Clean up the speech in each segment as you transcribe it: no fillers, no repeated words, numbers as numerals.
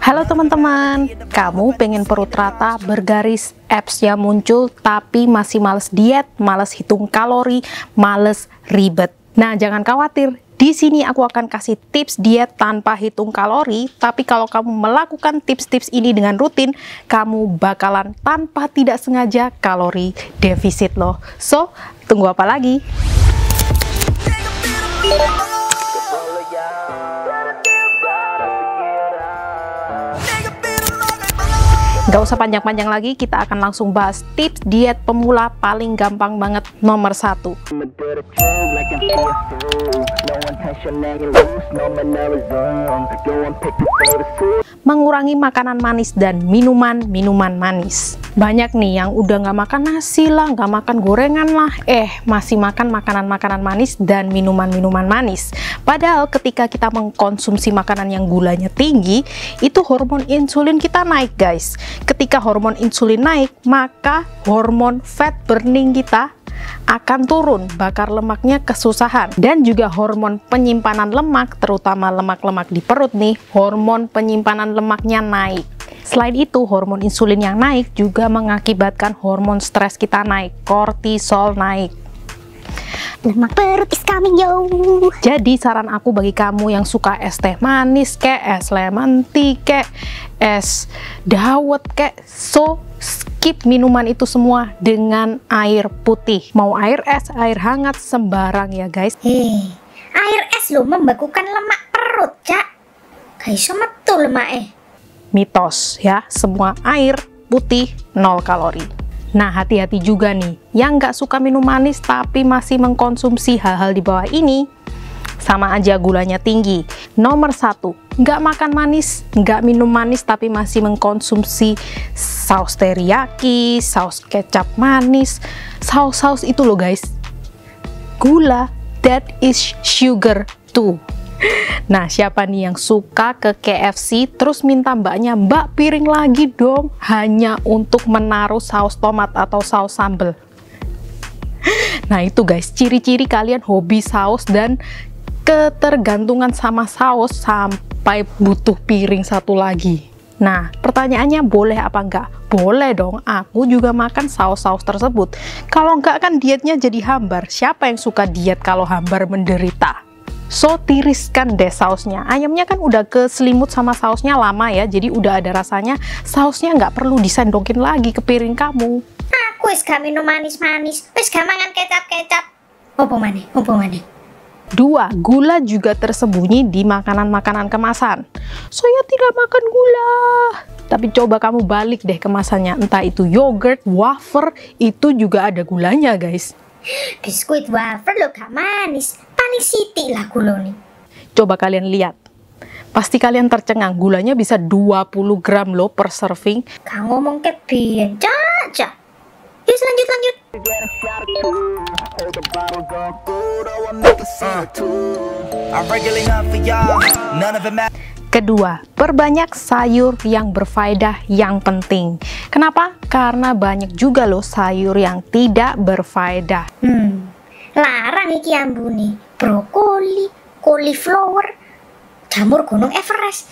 Halo teman-teman, kamu pengen perut rata, bergaris, abs-nya muncul, tapi masih males diet, males hitung kalori, males ribet. Nah, jangan khawatir. Di sini aku akan kasih tips diet tanpa hitung kalori, tapi kalau kamu melakukan tips-tips ini dengan rutin, kamu bakalan tanpa tidak sengaja kalori defisit loh. So, tunggu apa lagi? Gak usah panjang-panjang lagi, kita akan langsung bahas tips diet pemula paling gampang banget nomor 1. Mengurangi makanan manis dan minuman manis. Banyak nih yang udah gak makan nasi lah, gak makan gorengan lah, masih makan makanan-makanan manis dan minuman-minuman manis. Padahal ketika kita mengkonsumsi makanan yang gulanya tinggi, itu hormon insulin kita naik guys. Ketika hormon insulin naik, maka hormon fat burning kita akan turun, bakar lemaknya kesusahan. Dan juga hormon penyimpanan lemak, terutama lemak-lemak di perut nih, hormon penyimpanan lemaknya naik. Selain itu, hormon insulin yang naik juga mengakibatkan hormon stres kita naik, kortisol naik. Lemak perut is coming yo. Jadi saran aku bagi kamu yang suka es teh manis kek, es lemon tea kek, es dawet kek, so skip minuman itu semua dengan air putih. Mau air es, air hangat, sembarang ya guys. Air es lo membekukan lemak perut, Cak. Gak iso metu lemak Mitos ya, semua air putih 0 kalori. Nah, hati-hati juga nih, yang nggak suka minum manis tapi masih mengkonsumsi hal-hal di bawah ini, sama aja gulanya tinggi. Nomor 1, nggak makan manis, nggak minum manis tapi masih mengkonsumsi saus teriyaki, saus kecap manis, saus-saus itu loh guys. Gula, that is sugar too. Nah, siapa nih yang suka ke KFC terus minta mbaknya, "Mbak, piring lagi dong," hanya untuk menaruh saus tomat atau saus sambal. Nah, itu guys, ciri-ciri kalian hobi saus dan ketergantungan sama saus sampai butuh piring satu lagi. Nah, pertanyaannya boleh apa enggak? Boleh dong, aku juga makan saus-saus tersebut. Kalau enggak kan dietnya jadi hambar. Siapa yang suka diet kalau hambar menderita? So, tiriskan deh sausnya. Ayamnya kan udah keselimut sama sausnya lama ya, jadi udah ada rasanya. Sausnya nggak perlu disendokin lagi ke piring kamu. Aku wis gak minum manis-manis, wis gak mangan kecap-kecap. Opo maneh? 2. Gula juga tersembunyi di makanan-makanan kemasan. Saya tidak makan gula. Tapi coba kamu balik deh kemasannya. Entah itu yogurt, wafer, itu juga ada gulanya guys. Biskuit wafer lo gak manis, paling sithik lah gulanya. Coba kalian lihat, pasti kalian tercengang, gulanya bisa 20 gram loh per serving. Gak ngomong ke biyen, Cak. Yuk lanjut. Kedua, perbanyak sayur yang berfaedah yang penting. Kenapa? Karena banyak juga loh sayur yang tidak berfaedah. Larang iki ambune. Brokoli, cauliflower, jamur gunung Everest.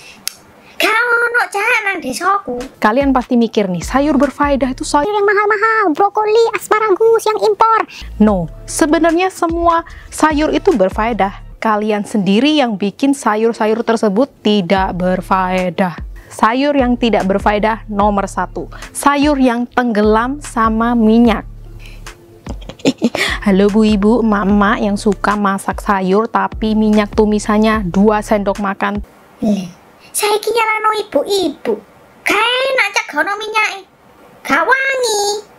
Gak ono, Cak, nang desaku. Kalian pasti mikir nih, sayur berfaedah itu sayur Yang mahal-mahal, brokoli, asparagus yang impor. No, sebenarnya semua sayur itu berfaedah. Kalian sendiri yang bikin sayur-sayur tersebut tidak berfaedah. Sayur yang tidak berfaedah nomor 1, sayur yang tenggelam sama minyak. Halo bu ibu, emak-emak yang suka masak sayur tapi minyak tumisannya 2 sendok makan. Saiki nyarano ibu-ibu. Gak enak, Cak, gono minyake. Gak wangi.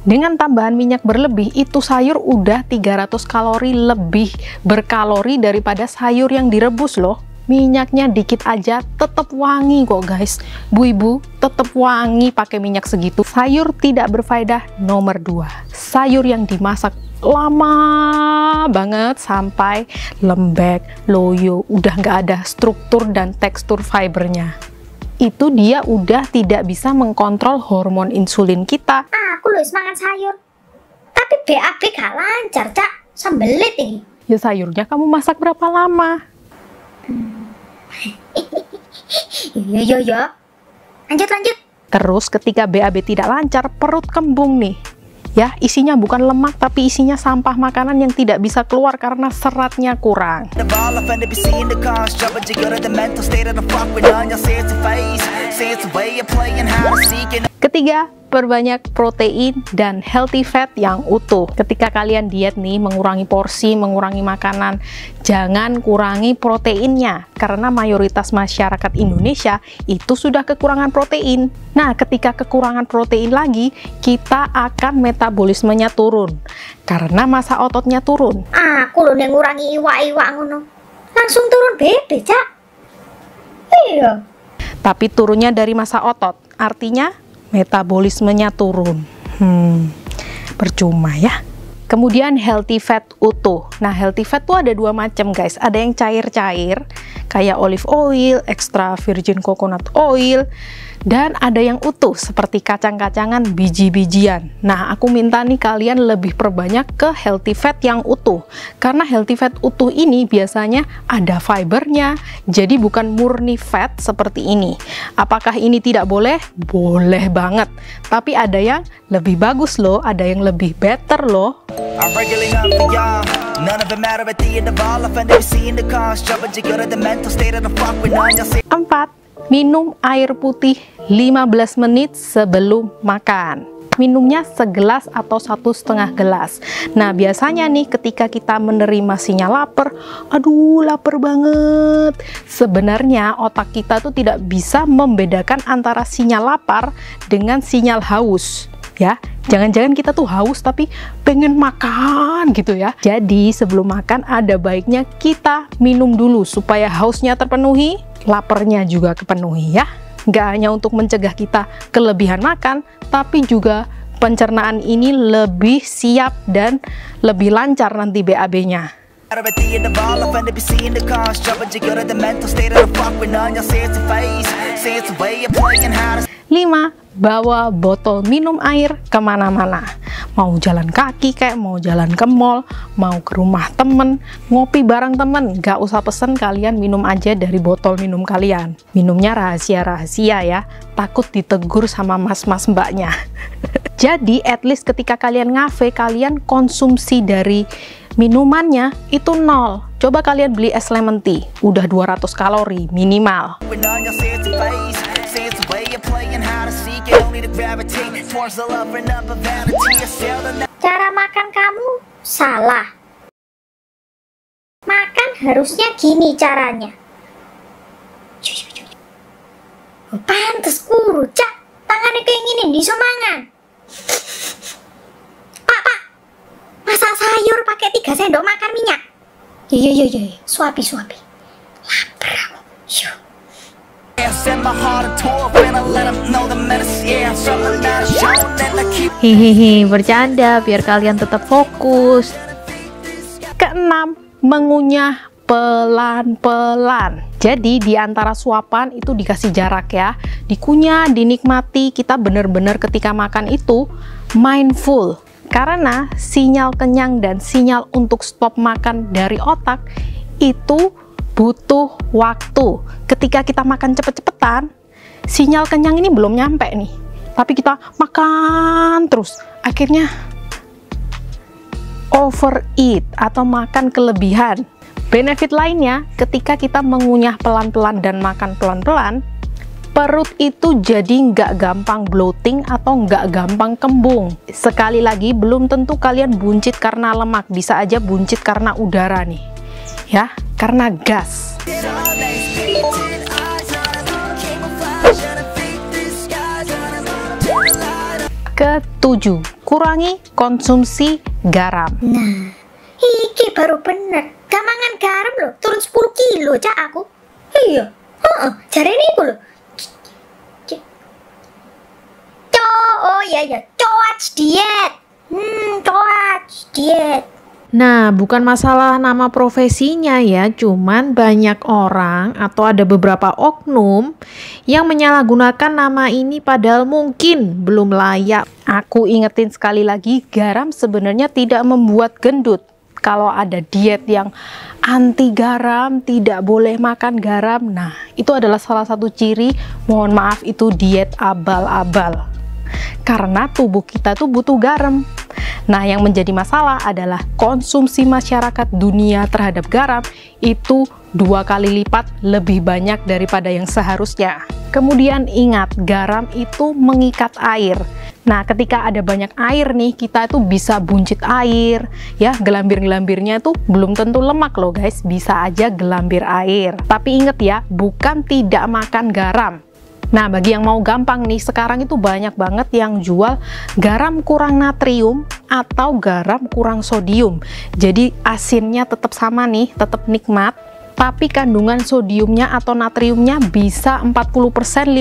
Dengan tambahan minyak berlebih, itu sayur udah 300 kalori lebih berkalori daripada sayur yang direbus loh. Minyaknya dikit aja tetap wangi kok guys. Bu ibu, tetap wangi pakai minyak segitu. Sayur tidak berfaedah nomor 2, sayur yang dimasak lama banget sampai lembek, loyo, udah nggak ada struktur dan tekstur fibernya. Itu dia udah tidak bisa mengkontrol hormon insulin kita. Aku loh mangan sayur, tapi BAB gak lancar, Cak. Sembelit ini. Ya sayurnya kamu masak berapa lama? Iya ya. Lanjut. Terus ketika BAB tidak lancar, perut kembung nih. Ya, isinya bukan lemak tapi isinya sampah makanan yang tidak bisa keluar karena seratnya kurang. Ketiga, perbanyak protein dan healthy fat yang utuh. Ketika kalian diet nih, mengurangi porsi, mengurangi makanan, jangan kurangi proteinnya karena mayoritas masyarakat Indonesia itu sudah kekurangan protein. Nah, ketika kekurangan protein lagi, kita akan metabolismenya turun karena massa ototnya turun. Aku loh yang ngurangi iwak-iwak ngono. Langsung turun bebe, Cak. Iya. Tapi turunnya dari massa otot, artinya metabolismenya turun. Percuma ya. Kemudian healthy fat utuh. Nah, healthy fat tuh ada dua macam guys. Ada yang cair-cair kayak olive oil, extra virgin coconut oil, dan ada yang utuh seperti kacang-kacangan, biji-bijian. Nah, aku minta nih kalian lebih perbanyak ke healthy fat yang utuh. Karena healthy fat utuh ini biasanya ada fibernya, jadi bukan murni fat seperti ini. Apakah ini tidak boleh? Boleh banget. Tapi ada yang lebih bagus loh, ada yang lebih better loh. 4. Minum air putih 15 menit sebelum makan. Minumnya segelas atau 1,5 gelas. Nah, biasanya nih ketika kita menerima sinyal lapar, aduh lapar banget. Sebenarnya otak kita tuh tidak bisa membedakan antara sinyal lapar dengan sinyal haus. Ya, jangan-jangan kita tuh haus tapi pengen makan gitu ya. Jadi sebelum makan ada baiknya kita minum dulu supaya hausnya terpenuhi, laparnya juga kepenuhi ya. Nggak hanya untuk mencegah kita kelebihan makan, tapi juga pencernaan ini lebih siap dan lebih lancar nanti BAB-nya. 5. Bawa botol minum air kemana-mana. Mau jalan kaki kayak mau jalan ke mall, mau ke rumah temen, ngopi bareng temen, gak usah pesen, kalian minum aja dari botol minum kalian. Minumnya rahasia-rahasia ya, takut ditegur sama mas-mas mbaknya. Jadi at least ketika kalian ngafe, kalian konsumsi dari minumannya itu 0. Coba kalian beli es lemon tea, udah 200 kalori minimal. Cara makan kamu salah. Makan harusnya gini caranya. Pantes kuru, Cak. Tangannya kayak gini, bisa mangan. Pak. Masak sayur pakai 3 sendok makan minyak. Iya. Suapi. Lapar aku. Syuh. Hehehe, bercanda biar kalian tetap fokus. Keenam, mengunyah pelan-pelan. Jadi di antara suapan itu dikasih jarak ya. Dikunyah, dinikmati, kita benar-benar ketika makan itu mindful. Karena sinyal kenyang dan sinyal untuk stop makan dari otak itu butuh waktu. Ketika kita makan cepet-cepetan, sinyal kenyang ini belum nyampe nih, tapi kita makan terus, akhirnya overeat atau makan kelebihan. Benefit lainnya, ketika kita mengunyah pelan-pelan dan makan pelan-pelan, perut itu jadi nggak gampang bloating atau nggak gampang kembung. Sekali lagi, belum tentu kalian buncit karena lemak, bisa aja buncit karena udara nih ya, karena gas. Ketujuh, kurangi konsumsi garam. Nah, iki baru bener. Gamangan garam loh, turun 10 kilo, Cak aku. Iya, jari ini loh. Oh iya, coach diet. Coach diet. Nah, bukan masalah nama profesinya ya, cuman banyak orang atau ada beberapa oknum yang menyalahgunakan nama ini padahal mungkin belum layak. Aku ingetin sekali lagi, garam sebenarnya tidak membuat gendut. kalau ada diet yang anti garam, tidak boleh makan garam. Nah, itu adalah salah satu ciri, mohon maaf, itu diet abal-abal. Karena tubuh kita tuh butuh garam. Nah, yang menjadi masalah adalah konsumsi masyarakat dunia terhadap garam itu 2 kali lipat lebih banyak daripada yang seharusnya. Kemudian ingat, garam itu mengikat air. Nah, ketika ada banyak air nih, kita itu bisa buncit air, ya, gelambir-gelambirnya itu belum tentu lemak loh guys, bisa aja gelambir air. Tapi inget ya, bukan tidak makan garam. Nah, bagi yang mau gampang nih, sekarang itu banyak banget yang jual garam kurang natrium atau garam kurang sodium. Jadi asinnya tetap sama nih, tetap nikmat, tapi kandungan sodiumnya atau natriumnya bisa 40%,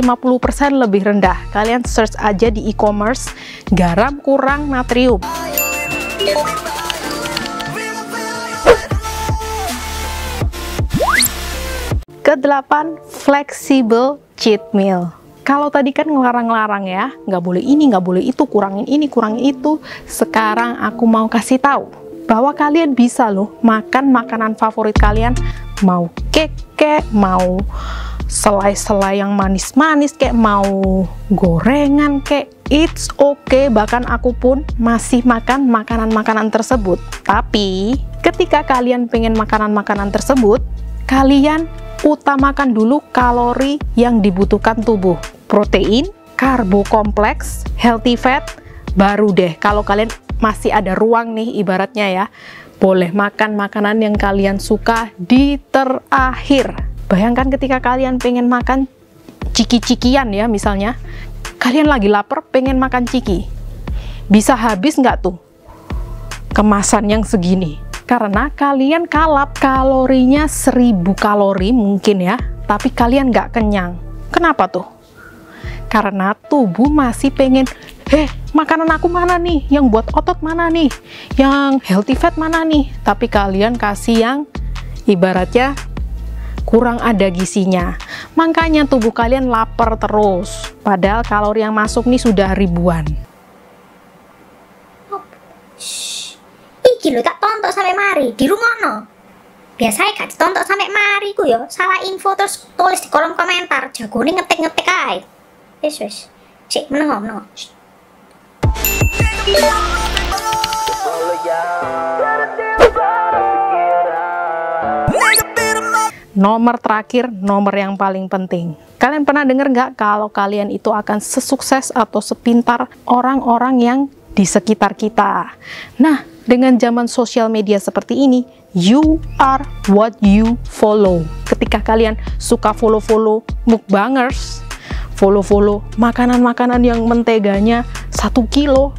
50% lebih rendah. Kalian search aja di e-commerce, garam kurang natrium. Ke-8, flexible cheat meal. Kalau tadi kan ngelarang-larang ya, nggak boleh ini, nggak boleh itu, kurangin ini, kurangin itu. Sekarang aku mau kasih tahu bahwa kalian bisa loh makan makanan favorit kalian, mau cake kek, mau selai-selai yang manis-manis kek, mau gorengan kek, it's okay. Bahkan aku pun masih makan makanan-makanan tersebut. Tapi ketika kalian pengen makanan-makanan tersebut, kalian utamakan dulu kalori yang dibutuhkan tubuh, protein, karbo kompleks, healthy fat, baru deh kalau kalian masih ada ruang nih ibaratnya ya, boleh makan makanan yang kalian suka di terakhir. Bayangkan ketika kalian pengen makan ciki-cikian ya, misalnya kalian lagi lapar pengen makan ciki, bisa habis nggak tuh kemasan yang segini? Karena kalian kalap, kalorinya 1000 kalori mungkin ya, tapi kalian nggak kenyang. Kenapa tuh? Karena tubuh masih pengen, makanan aku mana nih, yang buat otot mana nih, yang healthy fat mana nih, tapi kalian kasih yang ibaratnya kurang ada gizinya. Makanya tubuh kalian lapar terus, padahal kalori yang masuk nih sudah ribuan. Iki lho tak tonton sampai mari di rumah no. Biasanya gak ditonton sampai mari ku yo, salah info terus tulis di kolom komentar, jagone ngetik-ngetik ae. Wis. Cek meneng. Nomor terakhir, nomor yang paling penting. Kalian pernah dengar nggak kalau kalian itu akan sesukses atau sepintar orang-orang yang di sekitar kita? Nah, dengan zaman sosial media seperti ini, you are what you follow. Ketika kalian suka follow-follow mukbangers, follow-follow makanan-makanan yang menteganya 1 kilo,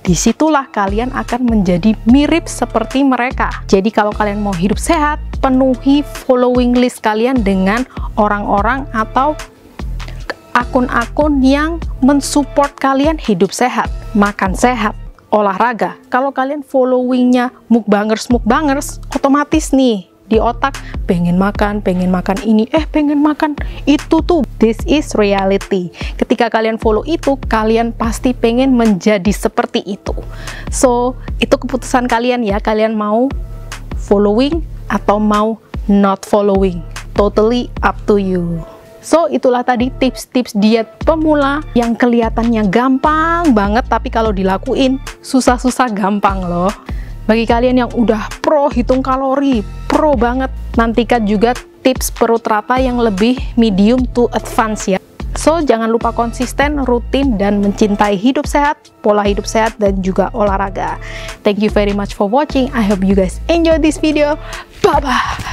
disitulah kalian akan menjadi mirip seperti mereka. Jadi kalau kalian mau hidup sehat, penuhi following list kalian dengan orang-orang atau akun-akun yang mensupport kalian hidup sehat, makan sehat, olahraga. Kalau kalian followingnya mukbangers, otomatis nih di otak pengen makan ini, pengen makan itu tuh. This is reality. Ketika kalian follow itu, kalian pasti pengen menjadi seperti itu. So, itu keputusan kalian ya, kalian mau following atau mau not following. Totally up to you. So, itulah tadi tips-tips diet pemula yang kelihatannya gampang banget, tapi kalau dilakuin susah-susah gampang loh. Bagi kalian yang udah pro hitung kalori, pro banget, nantikan juga tips perut rata yang lebih medium to advance ya. So, jangan lupa konsisten, rutin, dan mencintai hidup sehat, pola hidup sehat, dan juga olahraga. Thank you very much for watching. I hope you guys enjoy this video. Bye-bye.